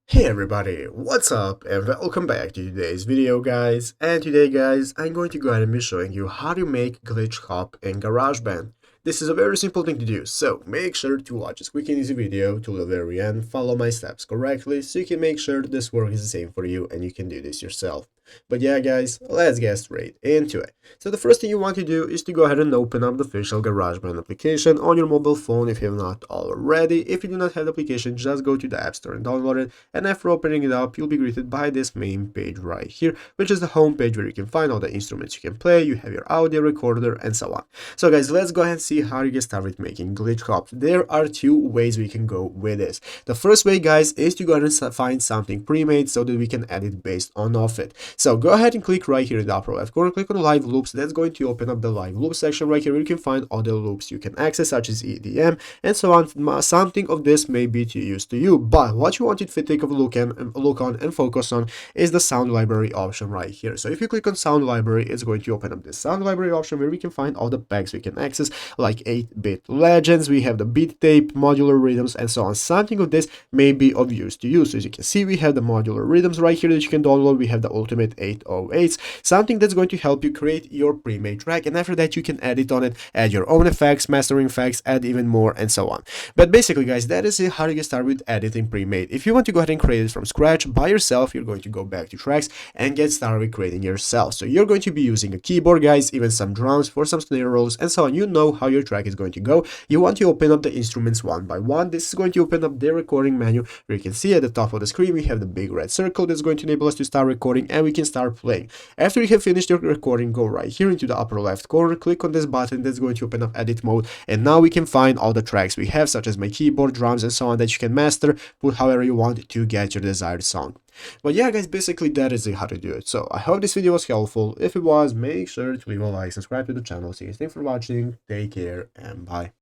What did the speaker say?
Hey everybody, what's up and welcome back to today's video guys. And today guys, I'm going to go ahead and be showing you how to make glitch hop in GarageBand. This is a very simple thing to do, so make sure to watch this quick and easy video to the very end, follow my steps correctly so you can make sure this work is the same for you and you can do this yourself. But yeah guys, let's get straight into it. So the first thing you want to do is to go ahead and open up the official GarageBand application on your mobile phone if you have not already. If you do not have the application, just go to the App Store and download it. And after opening it up, you'll be greeted by this main page right here, which is the home page where you can find all the instruments you can play, you have your audio recorder, and so on. So guys, let's go ahead and see how you get started with making glitch hops. There are two ways we can go with this. The first way, guys, is to go ahead and find something pre-made so that we can edit based on of it. So go ahead and click right here in the upper left corner, click on live loops. That's going to open up the live loop section right here where you can find all the loops you can access, such as EDM and so on. Something of this may be to use to you, but what you want to take a look on and focus on is the sound library option right here. So if you click on sound library, it's going to open up this sound library option where we can find all the packs we can access, like 8-bit legends, we have the beat tape, modular rhythms, and so on. Something of this may be of use to you. So as you can see, we have the modular rhythms right here that you can download. We have the ultimate 808s, something that's going to help you create your pre-made track, and after that you can edit on it, add your own effects, mastering effects, add even more, and so on. But basically guys, that is how to get started with editing pre-made. If you want to go ahead and create it from scratch by yourself, you're going to go back to tracks and get started with creating yourself. So you're going to be using a keyboard guys, even some drums for some snare rolls and so on. You know how your track is going to go. You want to open up the instruments one by one. This is going to open up the recording menu where you can see at the top of the screen we have the big red circle that's going to enable us to start recording, and we can start playing. After you have finished your recording, go right here into the upper left corner, click on this button that's going to open up edit mode, and now we can find all the tracks we have, such as my keyboard, drums, and so on, that you can master, put however you want to get your desired sound. But yeah guys, basically that is how to do it. So I hope this video was helpful. If it was, make sure to leave a like, subscribe to the channel. See you, thanks for watching, take care, and bye.